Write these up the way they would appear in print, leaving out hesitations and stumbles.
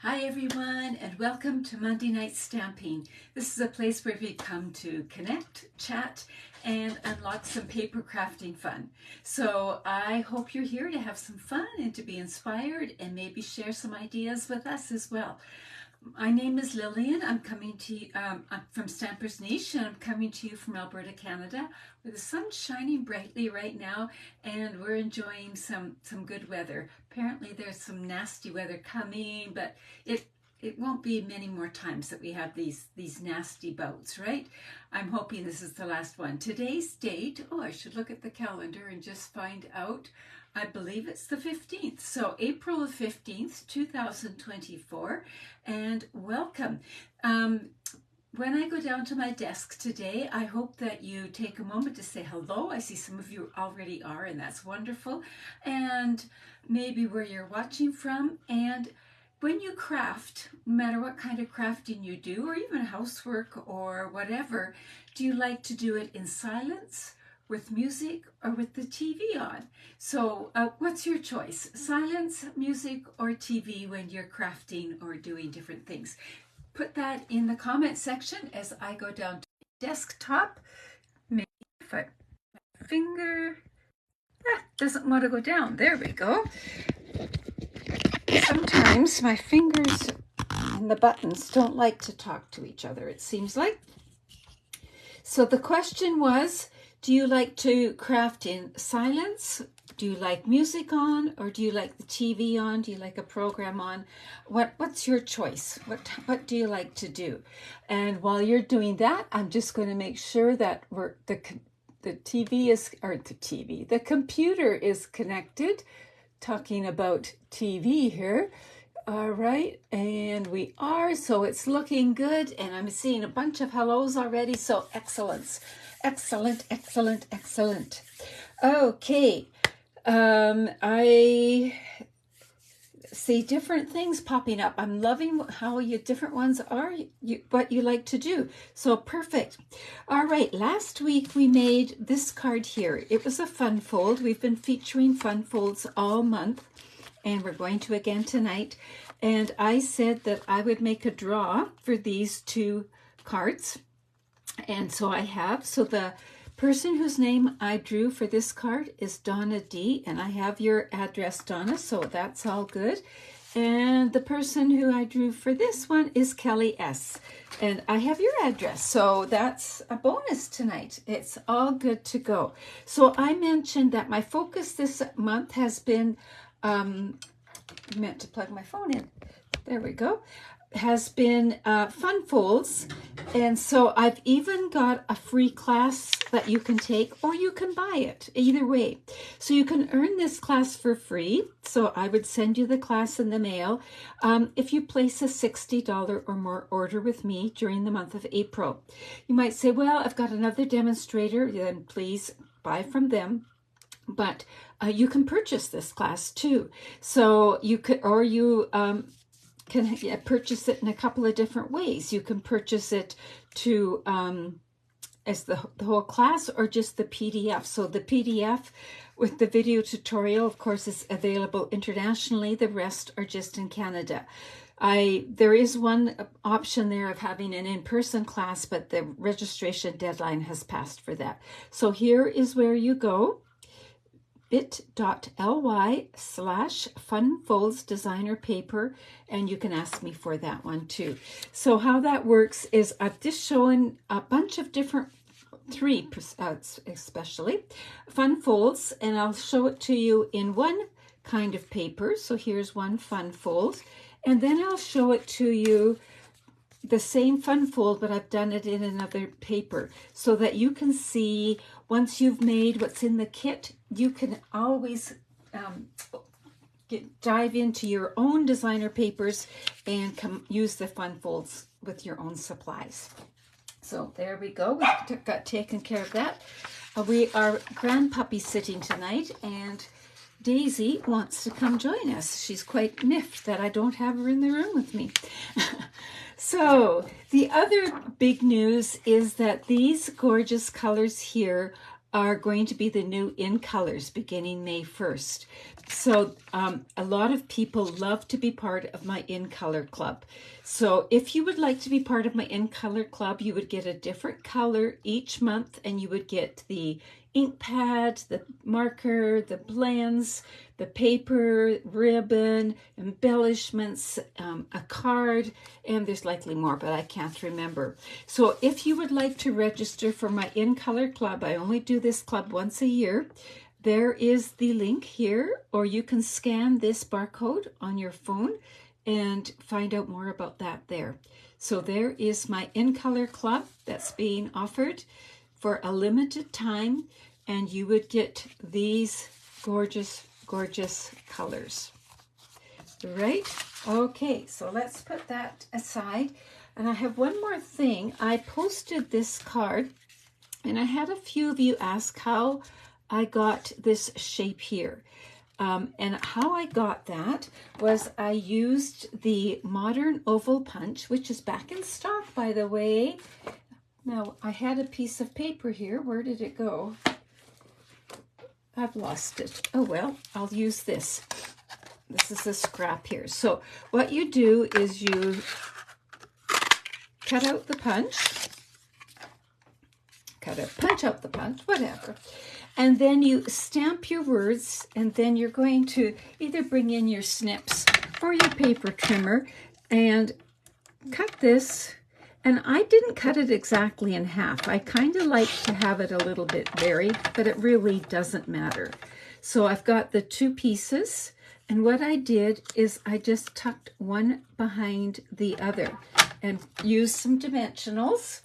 Hi everyone, and welcome to Monday Night Stamping. This is a place where we come to connect, chat, and unlock some paper crafting fun. So I hope you're here to have some fun and to be inspired and maybe share some ideas with us as well. My name is Lillian. I'm coming to you I'm from Stamper's Niche, and I'm coming to you from Alberta, Canada, where the sun's shining brightly right now, and we're enjoying some good weather. Apparently, there's some nasty weather coming, but it won't be many more times that we have these nasty bouts, right? I'm hoping this is the last one. Today's date, I should look at the calendar and just find out. I believe it's the 15th. So April the 15th, 2024, and welcome. When I go down to my desk today, I hope that you take a moment to say hello. I see some of you already are, and that's wonderful. And maybe where you're watching from. And when you craft, no matter what kind of crafting you do, or even housework or whatever, do you like to do it in silence, with music, or with the TV on? So what's your choice? Silence, music, or TV when you're crafting or doing different things? Put that in the comment section as I go down to the desktop. Maybe if my finger doesn't want to go down. There we go. Sometimes my fingers and the buttons don't like to talk to each other, it seems like. So the question was, do you like to craft in silence? Do you like music on, or do you like the TV on? Do you like a program on? What's your choice? What do you like to do? And while you're doing that, I'm just going to make sure that the computer is connected. Talking about TV here. All right, and we are, so it's looking good, and I'm seeing a bunch of hellos already, so excellent. Okay, I see different things popping up. I'm loving how you different ones are, what you like to do. So perfect. All right, last week we made this card here. It was a fun fold. We've been featuring fun folds all month, and we're going to again tonight. And I said that I would make a draw for these two cards. And so I have. So the person whose name I drew for this card is Donna D. And I have your address, Donna, so that's all good. And the person who I drew for this one is Kelly S. And I have your address, so that's a bonus tonight. It's all good to go. So I mentioned that my focus this month has been meant to plug my phone in. There we go. Has been fun folds, and so I've even got a free class that you can take, or you can buy it, either way. So you can earn this class for free. So I would send you the class in the mail if you place a $60 or more order with me during the month of April. You might say, well, I've got another demonstrator, then please buy from them. But you can purchase this class too. So you could, or you can purchase it in a couple of different ways. You can purchase it to as the whole class, or just the PDF. So the PDF with the video tutorial, of course, is available internationally. The rest are just in Canada. There is one option there of having an in-person class, but the registration deadline has passed for that. So here is where you go. bit.ly/funfoldsdesignerpaper, and you can ask me for that one too. So how that works is I've just shown a bunch of different, three especially, fun folds, and I'll show it to you in one kind of paper. So here's one fun fold, and then I'll show it to you the same fun fold, but I've done it in another paper, so that you can see, once you've made what's in the kit, you can always dive into your own designer papers and use the fun folds with your own supplies. So there we go. We got taken care of that. We are grandpuppy sitting tonight, and Daisy wants to come join us. She's quite miffed that I don't have her in the room with me. So the other big news is that these gorgeous colors here are going to be the new in colors beginning May 1st. So a lot of people love to be part of my in color club. So if you would like to be part of my in color club, you would get a different color each month, and you would get the ink pad, the marker, the blends, the paper, ribbon, embellishments, a card, and there's likely more, but I can't remember. So if you would like to register for my In Color Club, I only do this club once a year. There is the link here, or you can scan this barcode on your phone and find out more about that there. So there is my In Color Club that's being offered for a limited time, and you would get these gorgeous, gorgeous colors. Right? Okay, so let's put that aside. And I have one more thing. I posted this card, and I had a few of you ask how I got this shape here. And how I got that was I used the Modern Oval Punch, which is back in stock, by the way. Now, I had a piece of paper here. Where did it go? I've lost it. Oh, well, I'll use this. This is a scrap here. So what you do is you cut out the punch, punch out the punch, whatever. And then you stamp your words, and then you're going to either bring in your snips or your paper trimmer and cut this. And I didn't cut it exactly in half. I kind of like to have it a little bit varied, but it really doesn't matter. So I've got the two pieces, and what I did is I just tucked one behind the other and used some dimensionals.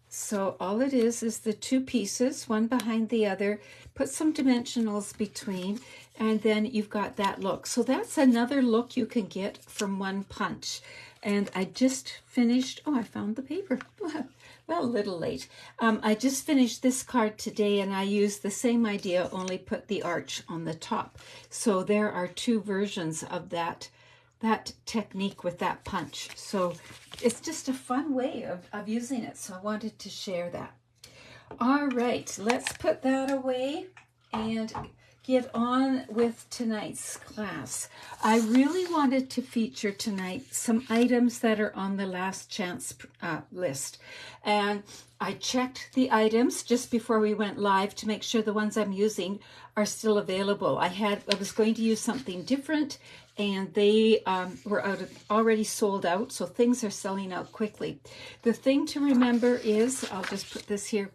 So all it is the two pieces, one behind the other, put some dimensionals between, and then you've got that look. So that's another look you can get from one punch. And I just finished, oh, I found the paper. Well, a little late. I just finished this card today, and I used the same idea, only put the arch on the top. So there are two versions of that technique with that punch. So it's just a fun way of using it. So I wanted to share that. All right, let's put that away and get on with tonight's class. I really wanted to feature tonight some items that are on the last chance list. And I checked the items just before we went live to make sure the ones I'm using are still available. I was going to use something different, and they were already sold out, so things are selling out quickly. The thing to remember is, I'll just put this here,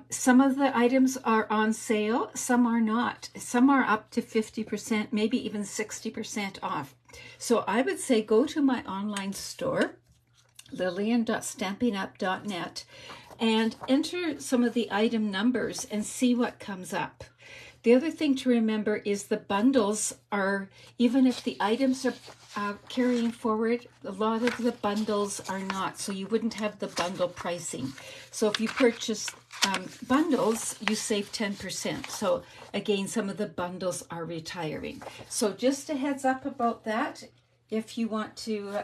some of the items are on sale, some are not. Some are up to 50%, maybe even 60% off. So I would say go to my online store, lillian.stampinup.net, and enter some of the item numbers and see what comes up. The other thing to remember is the bundles are, even if the items are carrying forward, a lot of the bundles are not, so you wouldn't have the bundle pricing. So if you purchase bundles, you save 10%. So again, some of the bundles are retiring. So just a heads up about that if you want to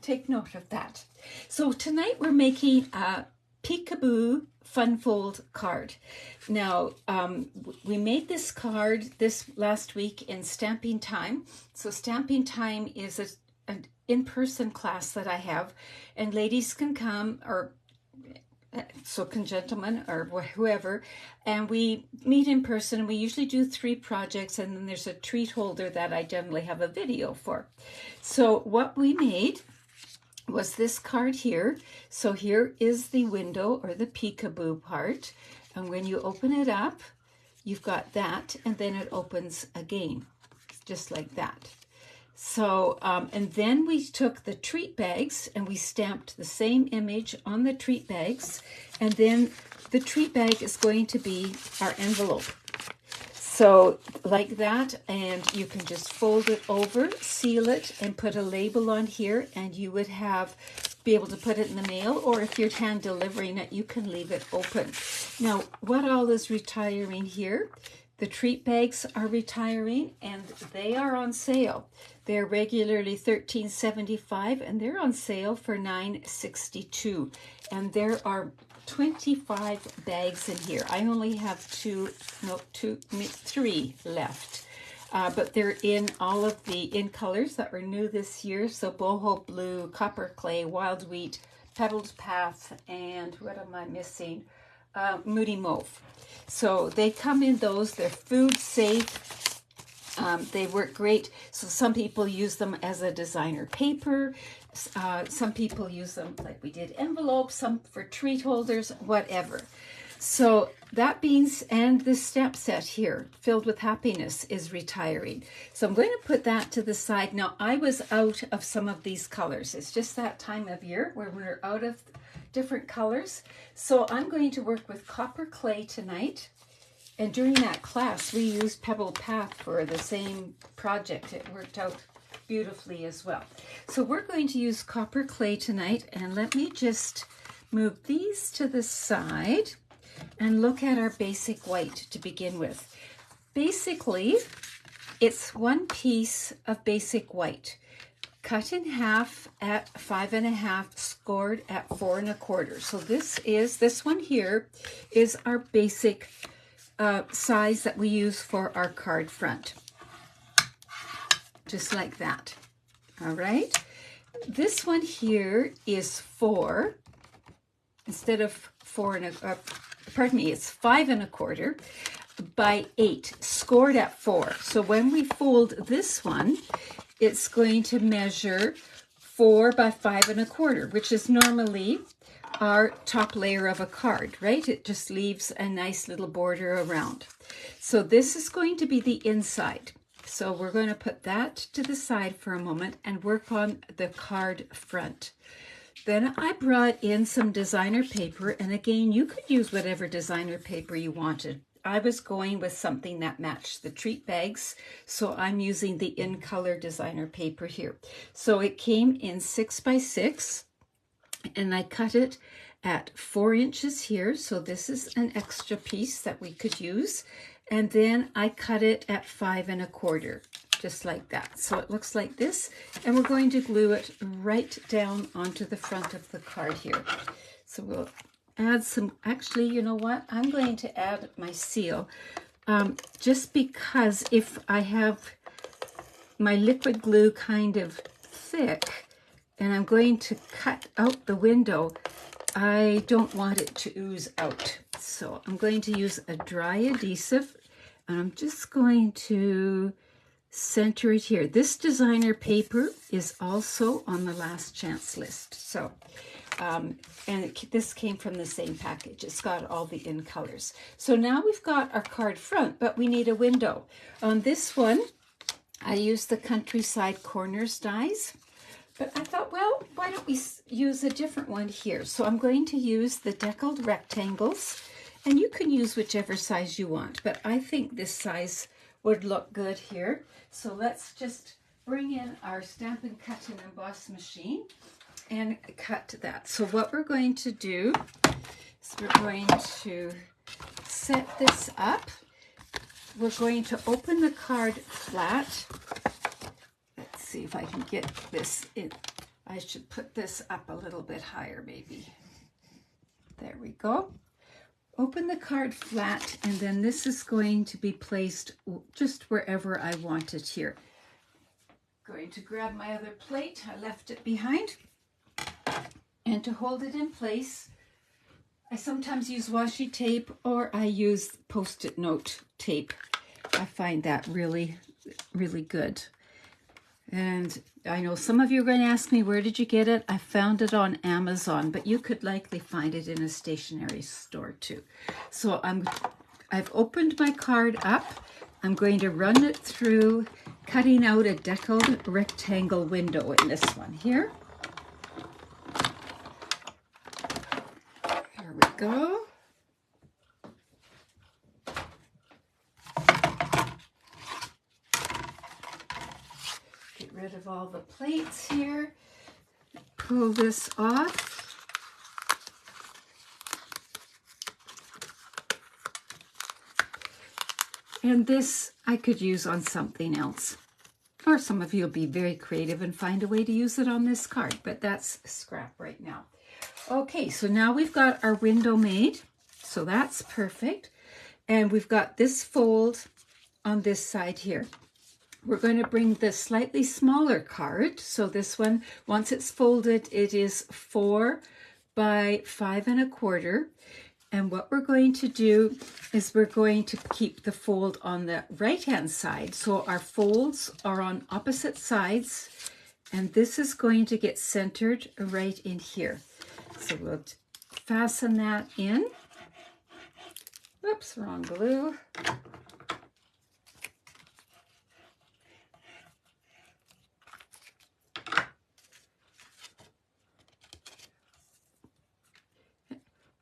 take note of that. So tonight we're making a Peekaboo Fun Fold card. Now, we made this card this last week in Stamping Time. So Stamping Time is an in-person class that I have, and ladies can come, or so can gentlemen or whoever, and we meet in person, and we usually do 3 projects, and then there's a treat holder that I generally have a video for. So what we made was this card here. So here is the window, or the peekaboo part, and when you open it up, you've got that, and then it opens again, just like that. So, and then we took the treat bags and we stamped the same image on the treat bags, and then the treat bag is going to be our envelope. So like that, and you can just fold it over, seal it, and put a label on here, and you would be able to put it in the mail, or if you're hand delivering it, you can leave it open. Now, what all is retiring here? The treat bags are retiring, and they are on sale. They're regularly $13.75, and they're on sale for $9.62. And there are 25 bags in here. I only have three left. But they're in all of the in colors that were new this year. So boho blue, copper clay, wild wheat, pebbled path, and what am I missing? Moody mauve. So they come in those. They're food safe. They work great. So some people use them as a designer paper. Some people use them like we did envelopes, some for treat holders, whatever. So that means, and this stamp set here, filled with happiness, is retiring. So I'm going to put that to the side. Now, I was out of some of these colors. It's just that time of year where we're out of different colors. So I'm going to work with copper clay tonight. And during that class, we used Pebbled Path for the same project. It worked out beautifully as well. So we're going to use copper clay tonight. And let me just move these to the side and look at our basic white to begin with. Basically, it's one piece of basic white, cut in half at 5.5, scored at 4 1/4. So this one here is our basic size that we use for our card front. Just like that. All right. This one here is 4 instead of 4 pardon me, it's 5 1/4 by 8, scored at 4. So when we fold this one, it's going to measure 4 by 5 1/4, which is normally our top layer of a card, right? It just leaves a nice little border around. So this is going to be the inside. So we're going to put that to the side for a moment and work on the card front. Then I brought in some designer paper, and again, you could use whatever designer paper you wanted. I was going with something that matched the treat bags, so I'm using the in color designer paper here. So it came in 6 by 6, and I cut it at 4 inches here. So this is an extra piece that we could use. And then I cut it at 5 1/4, just like that. So it looks like this, and we're going to glue it right down onto the front of the card here. So we'll add some, actually, you know what? I'm going to add my seal, just because if I have my liquid glue kind of thick, and I'm going to cut out the window, I don't want it to ooze out. So I'm going to use a dry adhesive, and I'm just going to center it here. This designer paper is also on the last chance list. So, this came from the same package. It's got all the in colors. So now we've got our card front, but we need a window. On this one, I used the Countryside Corners dies. But I thought, well, why don't we use a different one here? So I'm going to use the deckled rectangles, and you can use whichever size you want, but I think this size would look good here. So let's just bring in our Stampin' Cut and Emboss machine and cut that. So what we're going to do is we're going to set this up. We're going to open the card flat. See if I can get this in. I should put this up a little bit higher, maybe. There we go. Open the card flat, and then this is going to be placed just wherever I want it here. Going to grab my other plate. I left it behind. And to hold it in place, I sometimes use washi tape, or I use Post-it note tape. I find that really, really good. And I know some of you are going to ask me, where did you get it? I found it on Amazon, but you could likely find it in a stationery store too. So I've opened my card up. I'm going to run it through, cutting out a deckled rectangle window in this one here. Here we go. Rid of all the plates here. Pull this off. And this I could use on something else. Or some of you will be very creative and find a way to use it on this card, but that's scrap right now. Okay, so now we've got our window made, so that's perfect. And we've got this fold on this side here. We're going to bring the slightly smaller card. So this one, once it's folded, it is 4 by 5 1/4. And what we're going to do is we're going to keep the fold on the right-hand side. So our folds are on opposite sides, and this is going to get centered right in here. So we'll fasten that in. Oops, wrong glue.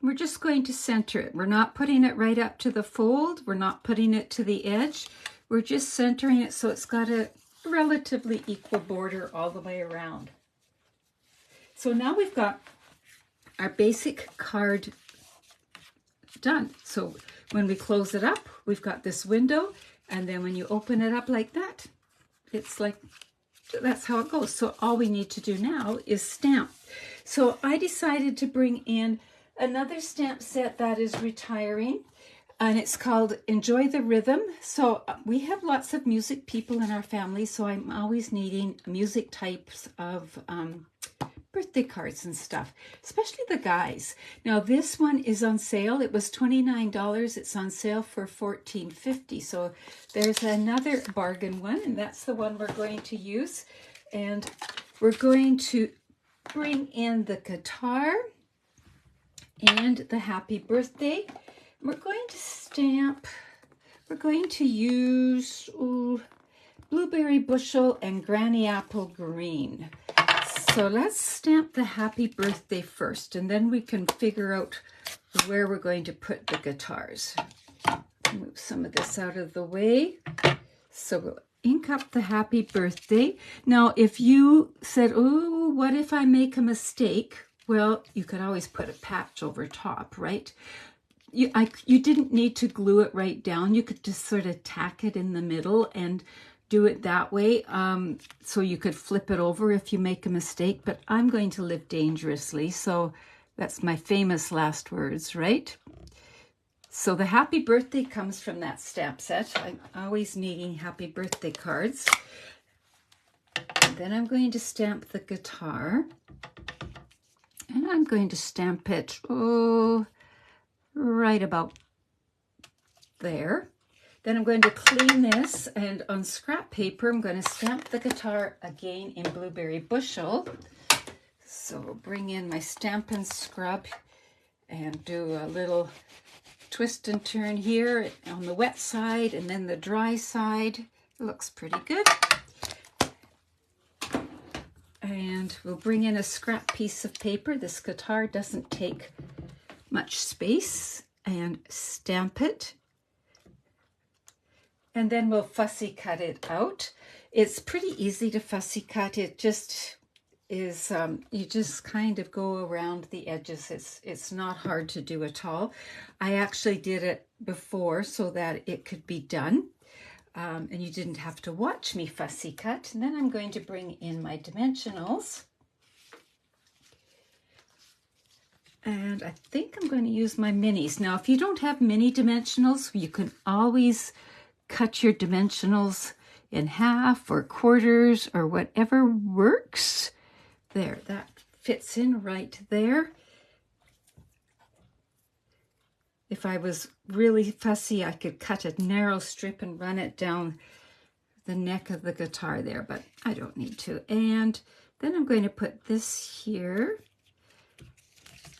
We're just going to center it. We're not putting it right up to the fold. We're not putting it to the edge. We're just centering it so it's got a relatively equal border all the way around. So now we've got our basic card done. So when we close it up, we've got this window, and then when you open it up like that, it's like, that's how it goes. So all we need to do now is stamp. So I decided to bring in another stamp set that is retiring, and it's called Enjoy the Rhythm. So we have lots of music people in our family, so I'm always needing music types of birthday cards and stuff, especially the guys. Now this one is on sale. It was $29. It's on sale for $14.50. So there's another bargain one, and that's the one we're going to use. And we're going to bring in the guitar and the happy birthday. We're going to stamp, we're going to use Blueberry Bushel and Granny Apple Green. So let's stamp the happy birthday first, and then we can figure out where we're going to put the guitars. Move some of this out of the way. So we'll ink up the happy birthday. Now, if you said, oh, what if I make a mistake? Well, you could always put a patch over top, right? You didn't need to glue it right down. You could just sort of tack it in the middle and do it that way. So you could flip it over if you make a mistake, but I'm going to live dangerously. So that's my famous last words, right? So the happy birthday comes from that stamp set. I'm always needing happy birthday cards. And then I'm going to stamp the guitar. And I'm going to stamp it, right about there. Then I'm going to clean this, and on scrap paper, I'm going to stamp the guitar again in Blueberry Bushel. So we'll bring in my Stampin' Scrub and do a little twist and turn here on the wet side, and then the dry side. It looks pretty good. And we'll bring in a scrap piece of paper. This guitar doesn't take much space, and stamp it. And then we'll fussy cut it out. It's pretty easy to fussy cut. It just is, you just kind of go around the edges. It's not hard to do at all. I actually did it before so that it could be done. And you didn't have to watch me fussy cut. And then I'm going to bring in my dimensionals. And I think I'm going to use my minis. Now, if you don't have mini dimensionals, you can always cut your dimensionals in half or quarters or whatever works. There, that fits in right there. If I was really fussy, I could cut a narrow strip and run it down the neck of the guitar there, but I don't need to. And then I'm going to put this here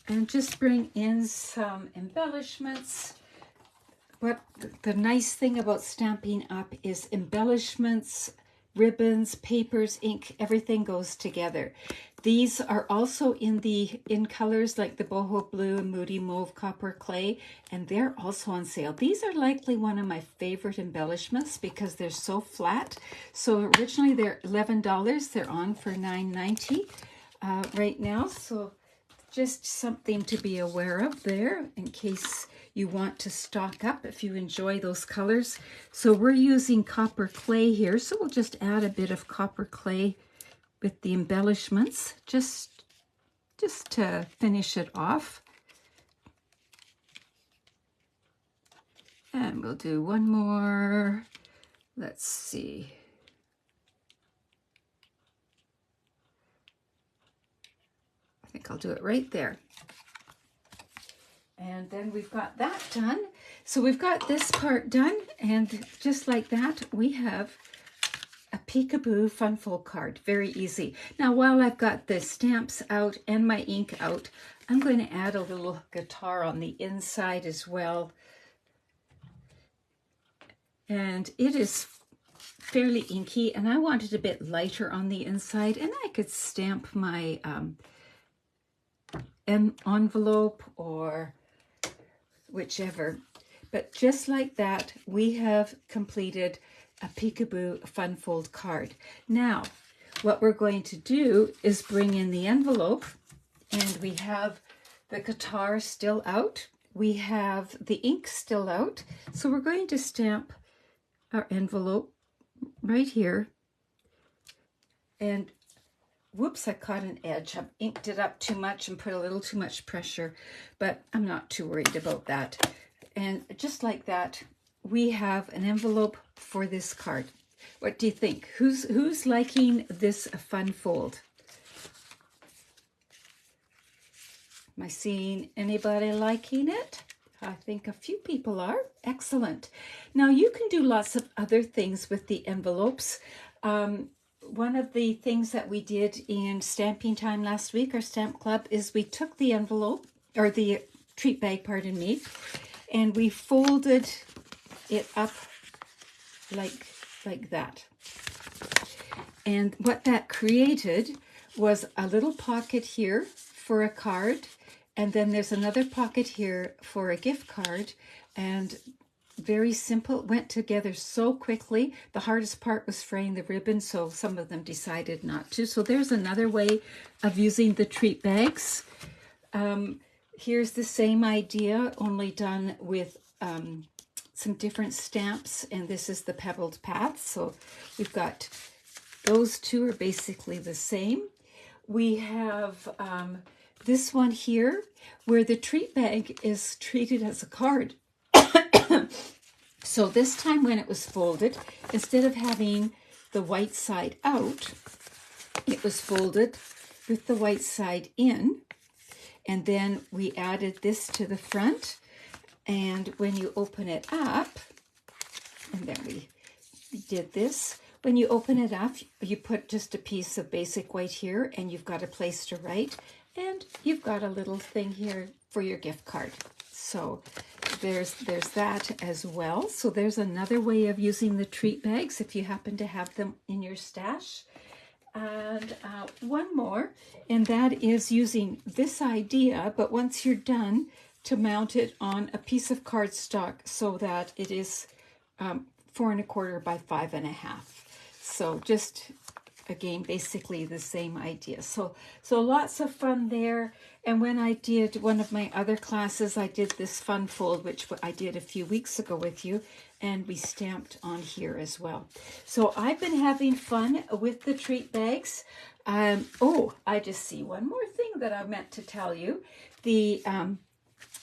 and just bring in some embellishments. What the nice thing about Stampin' Up! Is embellishments, ribbons, papers, ink, everything goes together. These are also in colors like the Boho Blue and Moody Mauve Copper Clay, and they're also on sale. These are likely one of my favorite embellishments because they're so flat. So originally they're $11. They're on for $9.90 right now. So just something to be aware of there in case you want to stock up if you enjoy those colors. So we're using copper clay here, so we'll just add a bit of copper clay with the embellishments just just to finish it off. And we'll do one more. Let's see. I think I'll do it right there. And then we've got that done. So we've got this part done, and just like that, we have a Peekaboo Fun Fold card. Very easy. Now, while I've got the stamps out and my ink out, I'm going to add a little guitar on the inside as well. And it is fairly inky, and I want it a bit lighter on the inside, and I could stamp my envelope or whichever. But just like that, we have completed a Peekaboo Fun Fold card. Now, what we're going to do is bring in the envelope, and we have the guitar still out. We have the ink still out. So we're going to stamp our envelope right here. And whoops, I caught an edge. I've inked it up too much and put a little too much pressure, but I'm not too worried about that. And just like that, we have an envelope for this card. What do you think? Who's liking this fun fold? Am I seeing anybody liking it? I think a few people are. Excellent. Now you can do lots of other things with the envelopes. One of the things that we did in Stamping Time last week, our stamp club, is we took the envelope, or the treat bag, pardon me, and we folded it up like that. And what that created was a little pocket here for a card, and then there's another pocket here for a gift card, and very simple. It went together so quickly. The hardest part was fraying the ribbon, so some of them decided not to. So there's another way of using the treat bags. Here's the same idea, only done with some different stamps, and this is the Pebbled Path. So we've got those two are basically the same. We have this one here where the treat bag is treated as a card. So this time when it was folded, instead of having the white side out, it was folded with the white side in. And then we added this to the front. And when you open it up, and then we did this, when you open it up, you put just a piece of basic white here, and you've got a place to write, and you've got a little thing here for your gift card. So there's that as well. So there's another way of using the treat bags if you happen to have them in your stash. And one more, and that is using this idea, but once you're done, to mount it on a piece of cardstock so that it is 4 1/4 by 5 1/2. So just, again, basically the same idea. So lots of fun there. And when I did one of my other classes, I did this fun fold, which I did a few weeks ago with you, and we stamped on here as well. So I've been having fun with the treat bags. Oh, I just see one more thing that I meant to tell you. The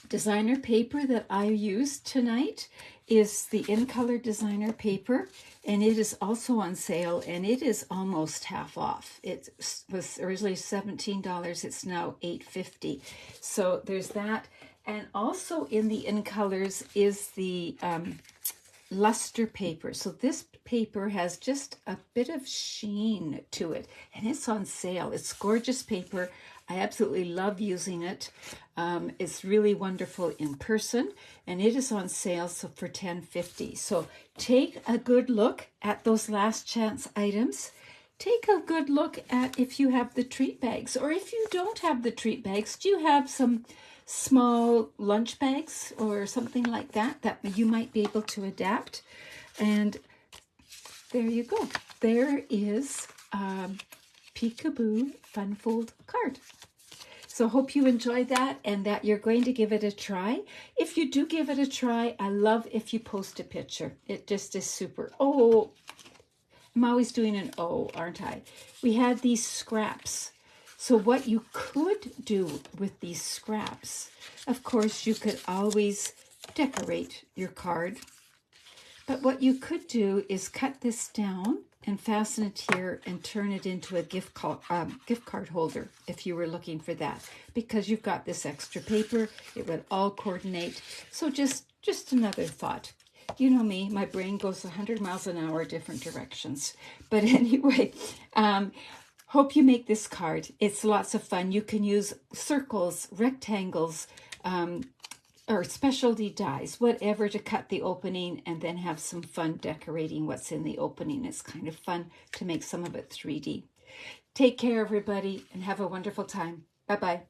designer paper that I used tonight is the In Color designer paper, and it is also on sale, and it is almost half off. It was originally $17. It's now $8.50. So there's that. And also in the In Colors is the luster paper. So this paper has just a bit of sheen to it, and it's on sale. It's gorgeous paper. I absolutely love using it. It's really wonderful in person, and it is on sale for $10.50. So take a good look at those last chance items. Take a good look at if you have the treat bags, or if you don't have the treat bags, do you have some small lunch bags or something like that that you might be able to adapt? And there you go. There is Peekaboo Fun Fold card. So hope you enjoyed that and that you're going to give it a try. If you do give it a try, I love if you post a picture. It just is super. Oh, I'm always doing an O, aren't I? We had these scraps So what you could do with these scraps, of course, you could always decorate your card. But what you could do is cut this down and fasten it here and turn it into a gift card holder if you were looking for that. Because you've got this extra paper, it would all coordinate. So just another thought. You know me, my brain goes 100 miles an hour different directions. But anyway, hope you make this card. It's lots of fun. You can use circles, rectangles, or specialty dies, whatever, to cut the opening and then have some fun decorating what's in the opening. It's kind of fun to make some of it 3D. Take care, everybody, and have a wonderful time. Bye-bye.